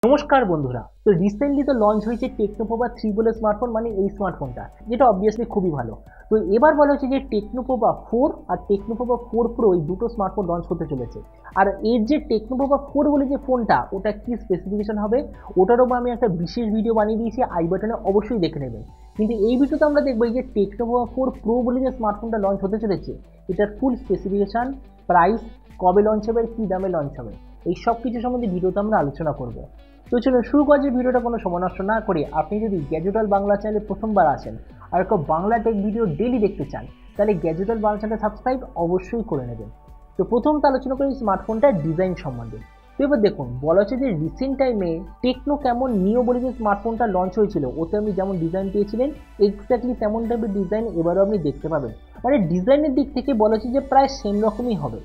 নমস্কার বন্ধুরা। তো রিসেন্টলি তো লঞ্চ হয়েছে টেকনো পোভা 3 বলে স্মার্টফোন, মানে এই স্মার্টফোনটা, যেটা অবভিয়াসলি খুবই ভালো। তো এবার বলা হচ্ছে যে টেকনো পোভা 4 আর টেকনো পোভা 4 প্রো এই দুটো স্মার্টফোন লঞ্চ হতে চলেছে। আর এর যে টেকনো পোভা 4 বলে যে ফোনটা, ওটা কি স্পেসিফিকেশন হবে ওটারও আমি একটা বিশেষ ভিডিও বানিয়ে দিয়েছি, আই বাটনে অবশ্যই দেখে নেবেন। কিন্তু এই ভিডিওতে আমরা দেখবো এই যে টেকনো পোভা 4 প্রো বলে যে স্মার্টফোনটা লঞ্চ হতে চলেছে, এটার ফুল স্পেসিফিকেশন, প্রাইস, কবে লঞ্চ হবে, কি দামে লঞ্চ হবে, এই সব কিছু সম্বন্ধে ভিডিওতে আমরা আলোচনা করবো। তো চলুন শুরু করা যে ভিডিওটা কোনো সময় নষ্ট না করে। আপনি যদি গ্যাজেট ওয়ার্ল্ড বাংলা চ্যানেলে প্রথমবার আসেন আর কেউ বাংলা টেক ভিডিও ডেলি দেখতে চান, তাহলে gadget world Bangla channel subscribe অবশ্যই করে নেবেন। তো প্রথমত আলোচনা করি স্মার্টফোনটার ডিজাইন সম্বন্ধে। তো এবার দেখুন, বলা হচ্ছে যে রিসেন্ট টাইমে টেকনো কেমন নিও বলে যে স্মার্টফোনটা লঞ্চ হয়েছিল, ওতে আপনি যেমন ডিজাইন পেয়েছিলেন এক্স্যাক্টলি তেমন টাইপের ডিজাইন এবারও আপনি দেখতে পাবেন। মানে ডিজাইনের দিক থেকে বলা হচ্ছে যে প্রায় সেম রকমই হবে।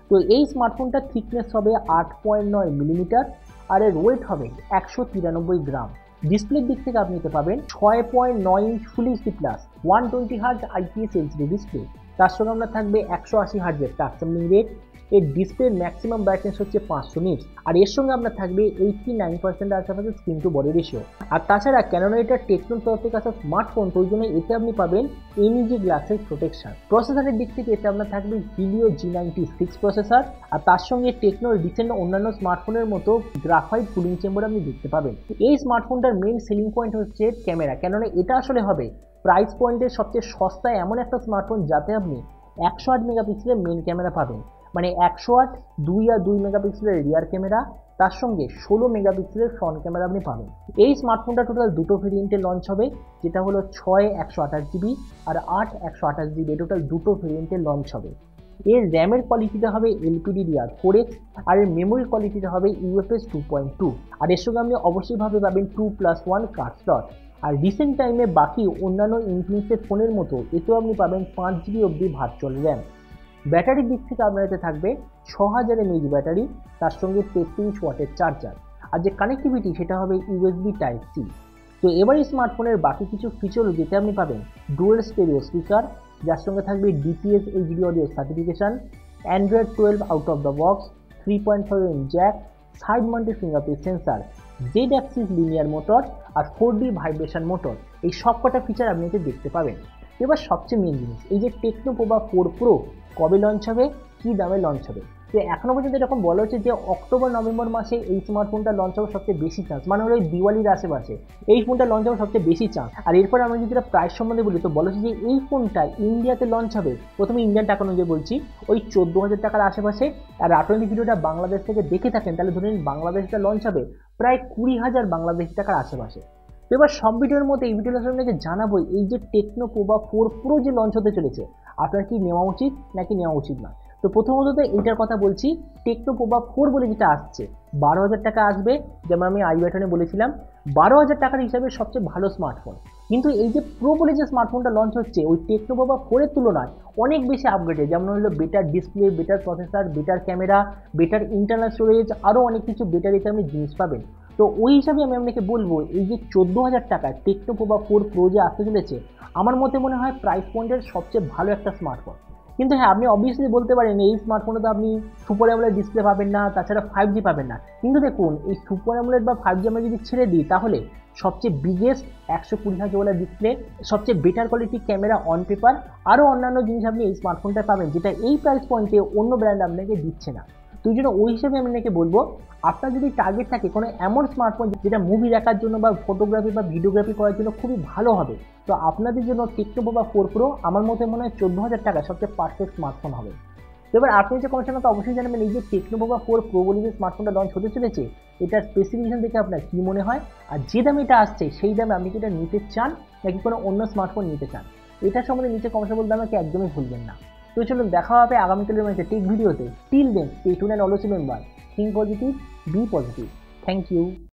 তো এই স্মার্টফোনটার থিকনেস হবে 8.9 মিলিমিটার আর এর ওয়েট হবে 193 গ্রাম। ডিসপ্লের দিক থেকে আপনি নিতে পাবেন 6.9 inch full HD plus 120 hertz IPS LCD display. তার সঙ্গে আমরা থাকবে 180 হার্জের টাচ স্যাম্পলিং রেট। এর ডিসপ্লের ম্যাক্সিমাম ব্রাইটনেস হচ্ছে 500 নিটস। আর এর সঙ্গে আপনার থাকবে 89% আশেপাশে স্ক্রিন টু বডি রেশিও। আর তাছাড়া কেননা এটা টেকনোর তরফ থেকে আসা স্মার্টফোন, তো ওই জন্য এতে আপনি পাবেন এমইজি গ্লাসের প্রোটেকশন। প্রসেসরের দিক থেকে এতে আপনার থাকবে হিলিও G96 প্রসেসর। আর তার সঙ্গে টেকনোর রিসেন্ট অন্যান্য স্মার্টফোনের মতো গ্রাফাইট কুলিং চেম্বার আপনি দেখতে পাবেন। এই স্মার্টফোনটার মেইন সেলিং পয়েন্ট হচ্ছে ক্যামেরা, কেননা এটা আসলে হবে প্রাইস পয়েন্টের সবচেয়ে সস্তায় এমন একটা স্মার্টফোন যাতে আপনি 108 মেগাপিক্সেলের মেইন ক্যামেরা পাবেন, মানে 108, 2 আর 2 মেগাপিক্সেলের রিয়ার ক্যামেরা, তার সঙ্গে 16 মেগাপিক্সেলের ফ্রন্ট ক্যামেরা আপনি পাবেন। এই স্মার্টফোনটা টোটাল দুটো ভেরিয়েন্টে লঞ্চ হবে, যেটা হলো 6 128GB আর 8 128GB, টোটাল দুটো ভেরিয়েন্টে লঞ্চ হবে। এর র্যামের কোয়ালিটিটা হবে LPDDR4X আর এর মেমোরি কোয়ালিটিটা হবে UFS 2.2। আর এর সঙ্গে আপনি অবশ্যইভাবে পাবেন 2+1 কার্ড স্লট। আর রিসেন্ট টাইমে বাকি অন্যান্য ইনফিনিক্সের ফোনের মতো এতেও আপনি পাবেন 5GB অবধি ভার্চুয়াল র্যাম। ব্যাটারির দিক থেকে আপনার এতে থাকবে 6000 mAh ব্যাটারি, তার সঙ্গে 33 ওয়াটের চার্জার। আর যে কানেক্টিভিটি সেটা হবে USB Type-C। তো এবার এই স্মার্টফোনের বাকি কিছু ফিচার যেতে আপনি পাবেন ডুয়াল স্টেরিও স্পিকার, যার সঙ্গে থাকবে DPS HD audio certification, Android 12 out of the box, 3.5 jack, side mounted fingerprint sensor, Z axis linear motor আর 4D ভাইব্রেশন মোটর। এই সবকটা ফিচার আপনি এতে দেখতে পাবেন। এবার সবচেয়ে মেন জিনিস, এই যে টেকনো পোভা 4 প্রো কবে লঞ্চ হবে, কী দামে লঞ্চ হবে। তো এখনও পর্যন্ত এরকম বলা হচ্ছে যে অক্টোবর নভেম্বর মাসে এই স্মার্টফোনটা লঞ্চ হবে সবচেয়ে বেশি চান্স, মানে হলো দিওয়ালির আশেপাশে এই ফোনটা লঞ্চ হবে সবচেয়ে বেশি চান্স। আর এরপর আমি যদি প্রাইস সম্বন্ধে বলি, তো বলা হচ্ছে যে এই ফোনটা ইন্ডিয়াতে লঞ্চ হবে, প্রথমে ইন্ডিয়ান টাকা অনুযায়ী বলছি, ওই 14,000 টাকার আশেপাশে। আর আপনারা যদি ভিডিওটা বাংলাদেশ থেকে দেখে থাকেন তাহলে ধরে নিন বাংলাদেশটা লঞ্চ হবে প্রায় 20,000 বাংলাদেশি টাকার আশেপাশে। তো এবার সব ভিডিওর মধ্যে এই ভিডিওটা আপনাকে জানাবো এই যে টেকনো পোভা 4 প্রো যে লঞ্চ হতে চলেছে, আপনার কি নেওয়া উচিত নাকি নেওয়া উচিত না। তো প্রথমত তো এইটার কথা বলছি, টেকনো পোভা 4 বলে যেটা আসছে 12,000 টাকা আসবে, যেমন আমি আই বাটনে বলেছিলাম 12,000 টাকার হিসাবে সবচেয়ে ভালো স্মার্টফোন। কিন্তু এই যে প্রো বলে যে স্মার্টফোনটা লঞ্চ হচ্ছে ওই টেকনো পোভা 4 এর তুলনায় অনেক বেশি আপগ্রেডেড, যেমন হলো better display, better processor, better camera, better internal storage, আরও অনেক কিছু বেটার এতে আপনি জিনিস পাবেন। তো ওই হিসাবে আমি আপনাকে বলবো এই যে 14,000 টাকায় টেকনো পোভা 4 প্রো যে আসতে চলেছে, আমার মতে মনে হয় প্রাইস পয়েন্টের সবচেয়ে ভালো একটা স্মার্টফোন। কিন্তু হ্যাঁ, আপনি অবভিয়াসলি বলতে পারেন এই স্মার্টফোনে তো আপনি সুপার অ্যামোলেড ডিসপ্লে পাবেন না, তাছাড়া 5G পাবেন না। কিন্তু দেখুন, এই সুপার অ্যামোলেড বা 5G আমরা যদি ছেড়ে দিই, তাহলে সবচেয়ে বিগেস্ট 120 হার্জ ওয়ালা ডিসপ্লে, সবচেয়ে better quality camera on paper, আরও অন্যান্য জিনিস আপনি এই স্মার্টফোনটা পাবেন, যেটা এই প্রাইস পয়েন্টে অন্য ব্র্যান্ড আপনাকে দিচ্ছে না। তো এই জন্য ওই হিসাবে আমি আপনাকে বলবো, আপনার যদি টার্গেট থাকে কোনো এমন স্মার্টফোন যেটা মুভি দেখার জন্য বা ফটোগ্রাফি বা ভিডিওগ্রাফি করার জন্য খুবই ভালো হবে, তো আপনাদের জন্য টেকনো পোভা 4 প্রো আমার মতে মনে হয় 14,000 টাকা সবচেয়ে পারফেক্ট স্মার্টফোন হবে। তো এবার আপনি যে কমেন্ট সেকশনে অবশ্যই জানাবেন এই যে টেকনো পোভা 4 প্রো বলে যে স্মার্টফোনটা লঞ্চ হতে চলেছে, এটার স্পেসিফিকেশন দেখে আপনার কী মনে হয়, আর যে দামে এটা আসছে সেই দামে আপনি কি এটা নিতে চান নাকি কোনো অন্য স্মার্টফোন নিতে চান, এটার সম্বন্ধে নিচে কমেন্টে বলতে আমাকে একদমই ভুলবেন না। তো চলুন দেখা হবে আগামীকালের মধ্যে টেক ভিডিওতে। Till then stay tuned and always remember, think positive, be positive. Thank you.